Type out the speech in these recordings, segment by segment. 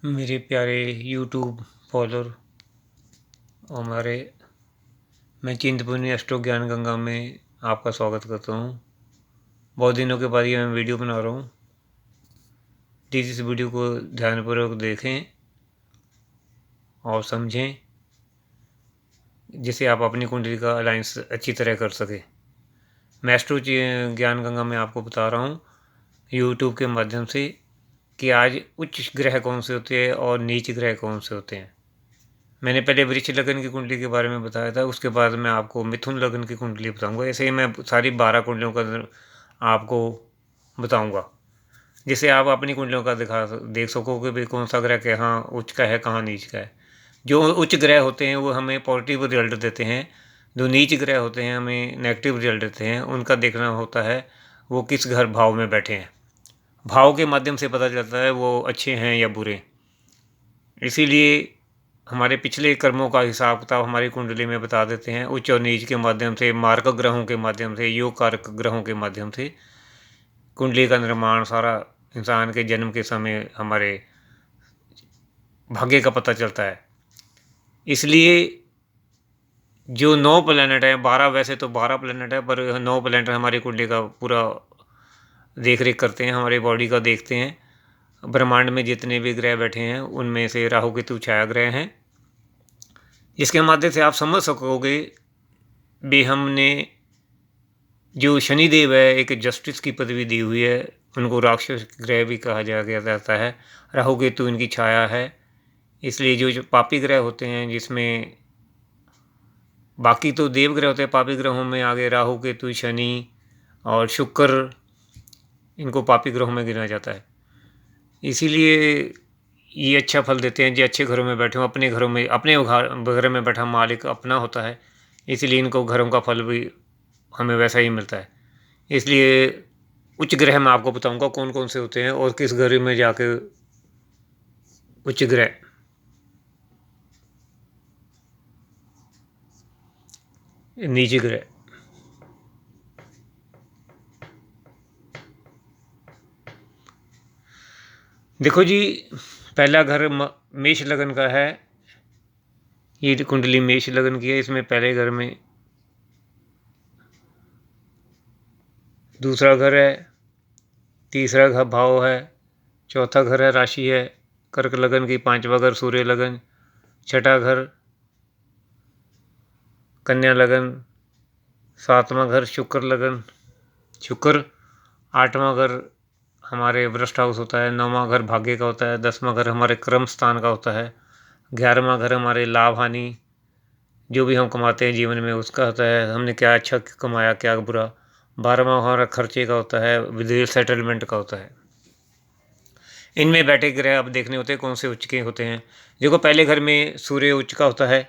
मेरे प्यारे YouTube follower और हमारे मैं चिंतपूर्णी अष्टोक ज्ञान गंगा में आपका स्वागत करता हूँ। बहुत दिनों के बाद ये मैं वीडियो बना रहा हूँ। प्लीज़ इस वीडियो को ध्यानपूर्वक देखें और समझें, जिससे आप अपनी कुंडली का अलाइंस अच्छी तरह कर सकें। मैं अष्टोक ज्ञान गंगा में आपको बता रहा हूँ यूट्यूब के माध्यम से कि आज उच्च ग्रह कौन से होते हैं और नीच ग्रह कौन से होते हैं। मैंने पहले वृश्चिक लग्न की कुंडली के बारे में बताया था, उसके बाद मैं आपको मिथुन लग्न की कुंडली बताऊंगा। ऐसे ही मैं सारी 12 कुंडलियों का आपको बताऊंगा, जिससे आप अपनी कुंडलियों का देख सकोगे भी कौन सा ग्रह कहाँ उच्च का है, कहाँ नीच का है। जो उच्च ग्रह होते हैं वो हमें पॉजिटिव रिजल्ट देते हैं, जो नीच ग्रह होते हैं हमें नेगेटिव रिजल्ट देते हैं। उनका देखना होता है वो किस घर भाव में बैठे हैं। भाव के माध्यम से पता चलता है वो अच्छे हैं या बुरे। इसीलिए हमारे पिछले कर्मों का हिसाब किताब हमारी कुंडली में बता देते हैं, उच्च और नीच के माध्यम से, मार्क ग्रहों के माध्यम से, योग कारक ग्रहों के माध्यम से कुंडली का निर्माण सारा इंसान के जन्म के समय हमारे भाग्य का पता चलता है। इसलिए जो 9 प्लैनेट है, 12 वैसे तो 12 प्लैनेट है, पर 9 प्लैनेट हमारी कुंडली का पूरा देख रेख करते हैं, हमारी बॉडी का देखते हैं। ब्रह्मांड में जितने भी ग्रह बैठे हैं उनमें से राहु केतु छाया ग्रह हैं, जिसके माध्यम से आप समझ सकोगे भी हमने जो शनिदेव है एक जस्टिस की पदवी दी हुई है, उनको राक्षस ग्रह भी कहा जाता है। राहु केतु इनकी छाया है। इसलिए जो पापी ग्रह होते हैं, जिसमें बाकी तो देव ग्रह होते हैं, पापी ग्रहों में आगे राहु केतु शनि और शुक्र, इनको पापी ग्रहों में गिना जाता है। इसीलिए ये अच्छा फल देते हैं जो अच्छे घरों में बैठे हों। अपने घरों में, अपने घर में बैठा मालिक अपना होता है, इसीलिए इनको घरों का फल भी हमें वैसा ही मिलता है। इसलिए उच्च ग्रह मैं आपको बताऊंगा कौन कौन से होते हैं और किस घर में जाके उच्च ग्रह। नीच ग्रह, देखो जी, पहला घर मेष लगन का है। ये कुंडली मेष लगन की है। इसमें पहले घर में दूसरा घर है, तीसरा घर भाव है, चौथा घर है राशि है कर्क लगन की, पांचवा घर सूर्य लगन, छठा घर कन्या लगन, सातवां घर शुक्र लगन शुक्र, आठवां घर हमारे वृष्ट हाउस होता है, नौवां घर भाग्य का होता है, 10वां घर हमारे क्रम स्थान का होता है, 11वां घर हमारे लाभ हानि, जो भी हम कमाते हैं जीवन में उसका होता है, हमने क्या अच्छा कमाया क्या बुरा। 12वां हमारा खर्चे का होता है, विदेश सेटलमेंट का होता है। इनमें बैठे ग्रह अब देखने होते हैं कौन से उच्च के होते हैं। देखो, पहले घर में सूर्य उच्च का होता है।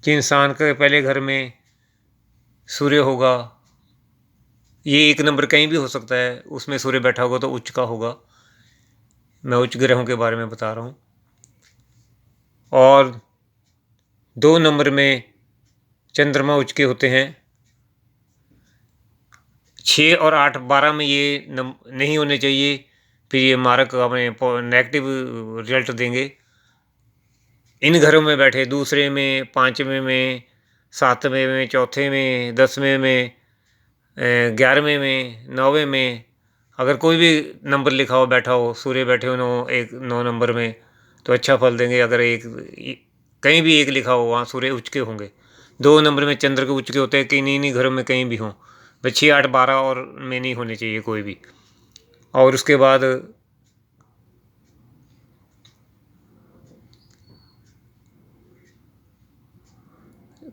जिन इंसान के पहले घर में सूर्य होगा, ये 1 नंबर कहीं भी हो सकता है, उसमें सूर्य बैठा होगा तो उच्च का होगा। मैं उच्च ग्रहों के बारे में बता रहा हूँ। और 2 नंबर में चंद्रमा उच्च के होते हैं। 6 और 8, 12 में ये नहीं होने चाहिए, फिर ये मारक हमें नेगेटिव रिजल्ट देंगे। इन घरों में बैठे दूसरे में, 5वें में, 7वें में, चौथे में, 10वें में, 11वें में, 9वें में, अगर कोई भी नंबर लिखा हो, बैठा हो, सूर्य बैठे हो 9 नंबर में, तो अच्छा फल देंगे। अगर कहीं भी 1 लिखा हो, वहाँ सूर्य उच्च के होंगे। 2 नंबर में चंद्र के उच्च के होते हैं, किन्हीं घरों में कहीं भी हों। भाई 6, 8, 12 और में नहीं होने चाहिए कोई भी। और उसके बाद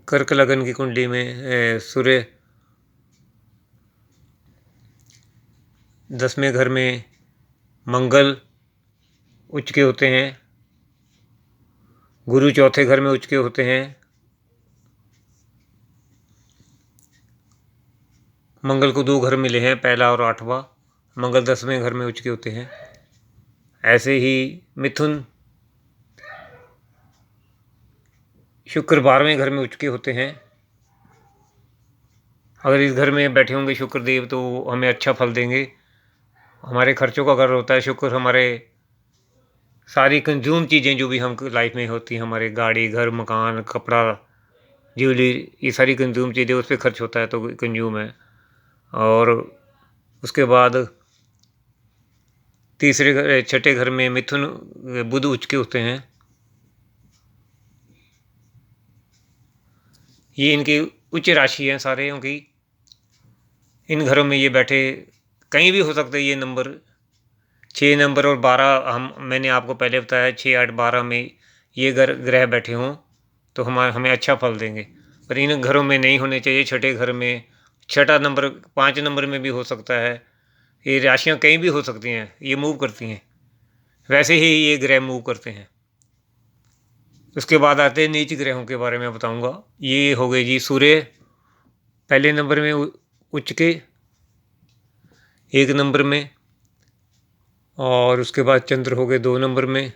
कर्क लगन की कुंडली में सूर्य 10वें घर में, मंगल उच्च के होते हैं, गुरु चौथे घर में उच्च के होते हैं, मंगल को 2 घर मिले हैं, पहला और 8वां। मंगल 10वें घर में उच्च के होते हैं। ऐसे ही मिथुन, शुक्र 12वें घर में उच्च के होते हैं। अगर इस घर में बैठे होंगे शुक्र देव तो हमें अच्छा फल देंगे। हमारे खर्चों का घर होता है। शुक्र हमारे सारी कंज्यूम चीज़ें जो भी हम लाइफ में होती हैं, हमारे गाड़ी, घर, मकान, कपड़ा, ज्वेलरी, ये सारी कंज्यूम चीज़ें उस पे खर्च होता है, तो कंज्यूम है। और उसके बाद तीसरे घर, छठे घर में मिथुन, बुध उच्च के होते हैं। ये इनकी उच्च राशि है सारे की। इन घरों में ये बैठे कहीं भी हो सकते हैं ये नंबर। 6 नंबर और 12, मैंने आपको पहले बताया 6, 8, 12 में ये ग्रह बैठे हों तो हमें अच्छा फल देंगे। पर इन घरों में नहीं होने चाहिए। छठे घर में, छठा नंबर 5 नंबर में भी हो सकता है। ये राशियाँ कहीं भी हो सकती हैं, ये मूव करती हैं, वैसे ही ये ग्रह मूव करते हैं। उसके बाद आते हैं नीच ग्रहों के बारे में बताऊंगा। ये हो गए जी सूर्य पहले नंबर में उच्च के 1 नंबर में, और उसके बाद चंद्र हो गए 2 नंबर में।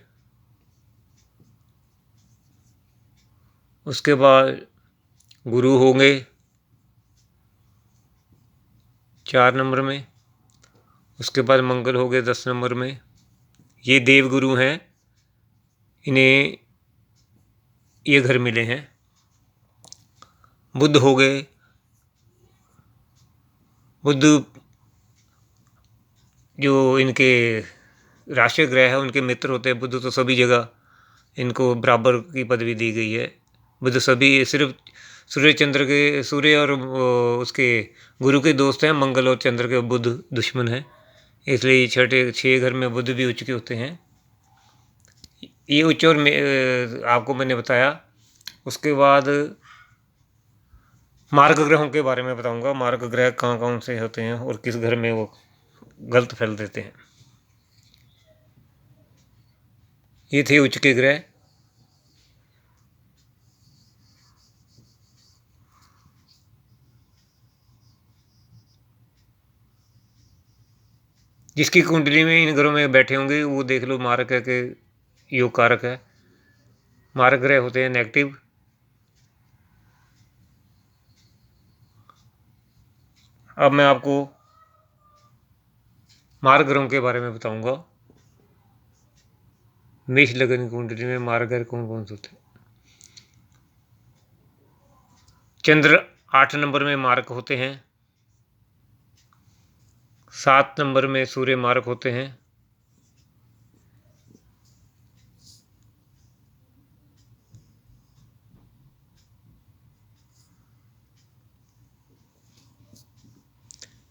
उसके बाद गुरु होंगे 4 नंबर में। उसके बाद मंगल हो गए 10 नंबर में। ये देव गुरु हैं, इन्हें ये घर मिले हैं। बुध हो गए, बुध जो इनके राशि ग्रह है उनके मित्र होते हैं। बुध तो सभी जगह इनको बराबर की पदवी दी गई है। बुध सभी, सिर्फ सूर्य चंद्र के, सूर्य और उसके गुरु के दोस्त हैं। मंगल और चंद्र के बुध दुश्मन हैं, इसलिए छठे 6 घर में बुध भी उच्च के होते हैं। ये उच्च और आपको मैंने बताया। उसके बाद मार्ग ग्रहों के बारे में बताऊंगा। मार्ग ग्रह कौन कौन से होते हैं और किस घर में वो गलत फैल देते हैं। ये थे उच्च के ग्रह। जिसकी कुंडली में इन घरों में बैठे होंगे वो देख लो मारक है कि योग कारक है। मारक ग्रह होते हैं नेगेटिव। अब मैं आपको मार्ग ग्रहों के बारे में बताऊंगा। मेष लगन की कुंडली में मार्ग ग्रह कौन कौन से होते हैं। चंद्र 8 नंबर में मार्क होते हैं। 7 नंबर में सूर्य मार्क होते हैं।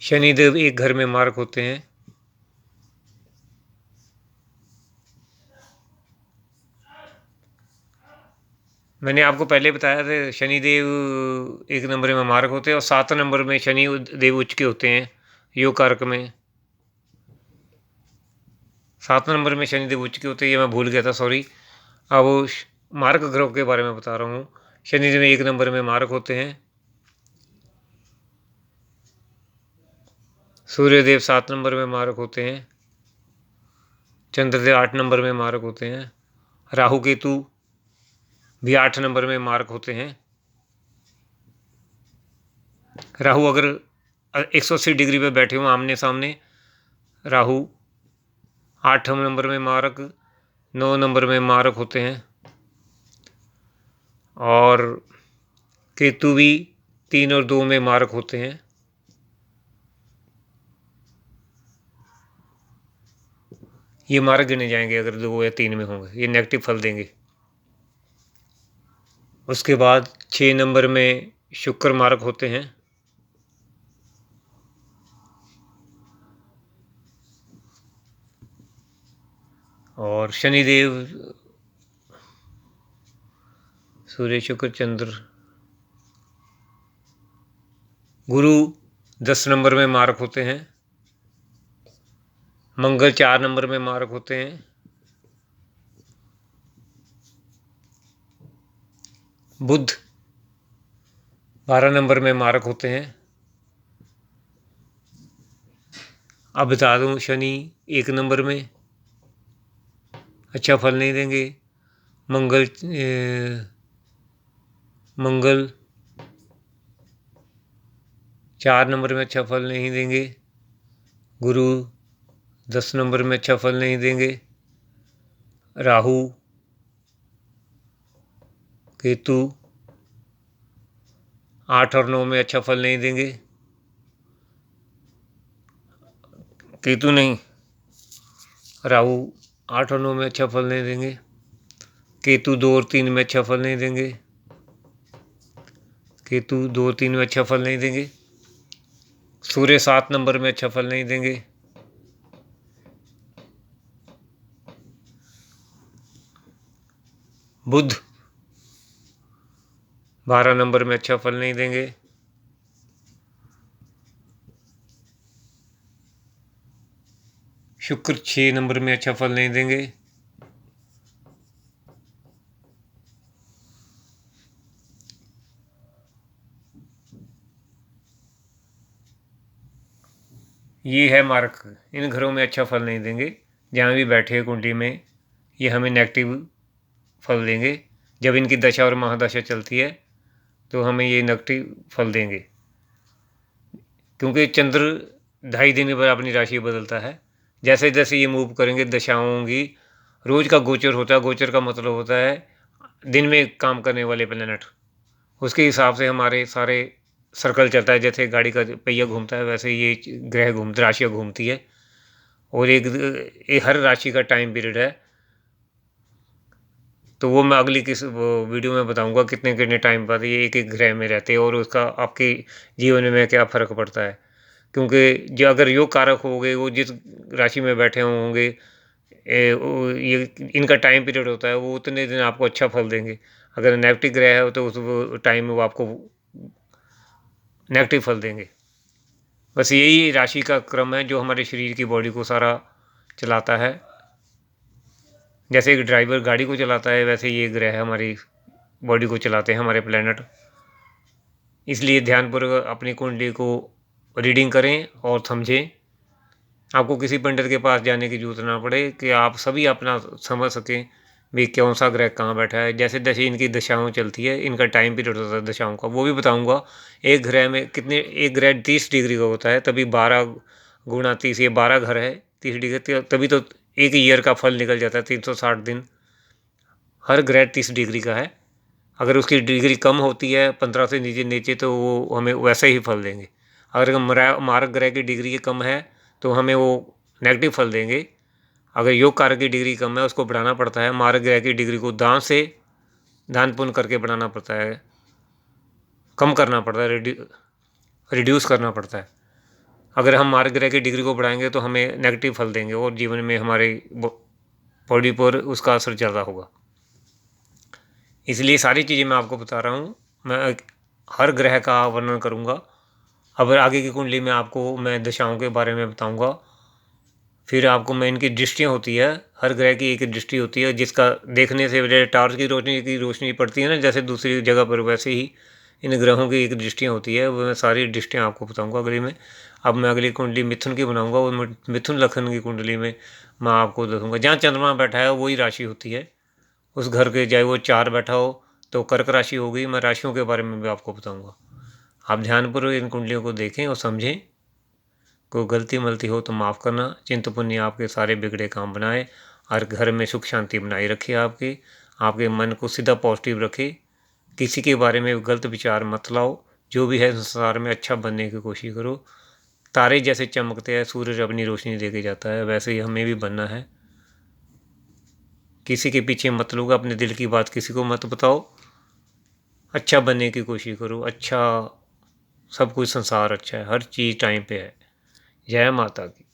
शनिदेव एक घर में मार्क होते हैं। मैंने आपको पहले बताया था शनिदेव 1 नंबर में मार्क होते हैं, और 7 नंबर में शनि देव उच्च के होते हैं योग कारक में। 7 नंबर में शनिदेव उच्च के होते हैं, ये मैं भूल गया था, सॉरी। अब वो मार्क ग्रहों के बारे में बता रहा हूँ। शनिदेव 1 नंबर में मार्क होते हैं। सूर्यदेव 7 नंबर में मार्क होते हैं। चंद्रदेव 8 नंबर में मार्क होते हैं। राहु केतु भी 8 नंबर में मार्क होते हैं। राहु अगर 180 डिग्री पे बैठे हों आमने सामने, राहु 8 नंबर में मार्क, 9 नंबर में मार्क होते हैं। और केतु भी 3 और 2 में मार्क होते हैं। ये मार्क गिने जाएंगे अगर 2 या 3 में होंगे, ये नेगेटिव फल देंगे। उसके बाद 6 नंबर में शुक्र मार्क होते हैं। और शनिदेव, सूर्य, शुक्र, चंद्र, गुरु 10 नंबर में मार्क होते हैं। मंगल 4 नंबर में मार्क होते हैं। बुध 12 नंबर में मार्क होते हैं। अब बता दूं, शनि 1 नंबर में अच्छा फल नहीं देंगे। मंगल मंगल 4 नंबर में अच्छा फल नहीं देंगे। गुरु 10 नंबर में अच्छा फल नहीं देंगे राहु, केतु। 8 और 9 में अच्छा फल नहीं देंगे केतु नहीं, राहु 8 और 9 में अच्छा फल नहीं देंगे, केतु 2 और 3 में अच्छा फल नहीं देंगे, केतु 2 और 3 में अच्छा फल नहीं देंगे। सूर्य 7 नंबर में अच्छा फल नहीं देंगे, बुध 12 नंबर में अच्छा फल नहीं देंगे, शुक्र 6 नंबर में अच्छा फल नहीं देंगे, ये है मार्क। इन घरों में अच्छा फल नहीं देंगे, जहाँ भी बैठे कुंडली में ये हमें नेगेटिव फल देंगे। जब इनकी दशा और महादशा चलती है तो हमें ये नेगेटिव फल देंगे, क्योंकि चंद्र 2.5 दिन पर अपनी राशि बदलता है। जैसे जैसे ये मूव करेंगे दशाओं होंगी, रोज का गोचर होता है। गोचर का मतलब होता है दिन में काम करने वाले प्लैनेट, उसके हिसाब से हमारे सारे सर्कल चलता है। जैसे गाड़ी का पहिया घूमता है वैसे ये ग्रह घूमते, राशियाँ घूमती है। और एक हर राशि का टाइम पीरियड है, तो वो मैं अगली किस वो वीडियो में बताऊंगा कितने कितने टाइम बाद ये एक एक ग्रह में रहते हैं और उसका आपके जीवन में क्या फ़र्क पड़ता है। क्योंकि जो अगर योग कारक हो गए, वो जिस राशि में बैठे होंगे, ये इनका टाइम पीरियड होता है, वो उतने दिन आपको अच्छा फल देंगे। अगर नेगेटिव ग्रह है तो उस टाइम में वो आपको नेगेटिव फल देंगे। बस यही राशि का क्रम है जो हमारे शरीर की बॉडी को सारा चलाता है। जैसे एक ड्राइवर गाड़ी को चलाता है, वैसे ये ग्रह हमारी बॉडी को चलाते हैं, हमारे प्लैनेट। इसलिए ध्यानपूर्वक अपनी कुंडली को रीडिंग करें और समझें। आपको किसी पंडित के पास जाने की जरूरत ना पड़े कि आप सभी अपना समझ सकें भी कौन सा ग्रह कहाँ बैठा है। जैसे जैसे इनकी दशाओं चलती है, इनका टाइम पीरियड होता है दशाओं का, वो भी बताऊंगा। एक ग्रह में कितने, एक ग्रह 30 डिग्री का होता है, तभी 12 गुणा 30, ये 12 घर है 30 डिग्री, तभी तो एक ईयर का फल निकल जाता है 360 दिन। हर ग्रह 30 डिग्री का है। अगर उसकी डिग्री कम होती है 15 से नीचे नीचे तो वो हमें वैसे ही फल देंगे। अगर मारक ग्रह की डिग्री कम है तो हमें वो नेगेटिव फल देंगे। अगर योग कारक की डिग्री कम है, उसको बढ़ाना पड़ता है। मारक ग्रह की डिग्री को दान से दान पुण्य करके बढ़ाना पड़ता है, कम करना पड़ता है, रिड्यूस करना पड़ता है। अगर हम मारक ग्रह की डिग्री को बढ़ाएंगे तो हमें नेगेटिव फल देंगे और जीवन में हमारे बॉडी पर उसका असर ज़्यादा होगा। इसलिए सारी चीज़ें मैं आपको बता रहा हूँ। मैं हर ग्रह का वर्णन करूँगा। अब आगे की कुंडली में आपको मैं दशाओं के बारे में बताऊँगा। फिर आपको मैं इनकी दृष्टियाँ होती है, हर ग्रह की एक दृष्टि होती है जिसका देखने से टार्च की रोशनी पड़ती है ना जैसे दूसरी जगह पर, वैसे ही इन ग्रहों की एक दृष्टियाँ होती है। वो मैं सारी दृष्टियाँ आपको बताऊँगा अगली में। अब मैं अगली कुंडली मिथुन की बनाऊँगा, वो मिथुन लखन की कुंडली में मैं आपको दूँगा। जहाँ चंद्रमा बैठा है वही राशि होती है उस घर के, चाहे वो 4 बैठा हो तो कर्क राशि होगी। मैं राशियों के बारे में भी आपको बताऊंगा। आप ध्यानपूर्वक इन कुंडलियों को देखें और समझें। कोई गलती मलती हो तो माफ़ करना। चिंतपुण्य आपके सारे बिगड़े काम बनाए और घर में सुख शांति बनाए रखे। आपके मन को सीधा पॉजिटिव रखे। किसी के बारे में गलत विचार मत लाओ। जो भी है संसार में अच्छा बनने की कोशिश करो। तारे जैसे चमकते हैं, सूरज अपनी रोशनी दे के जाता है, वैसे ही हमें भी बनना है। किसी के पीछे मत लोगे, अपने दिल की बात किसी को मत बताओ। अच्छा बनने की कोशिश करो। अच्छा, सब कुछ संसार अच्छा है, हर चीज़ टाइम पे है। जय माता की।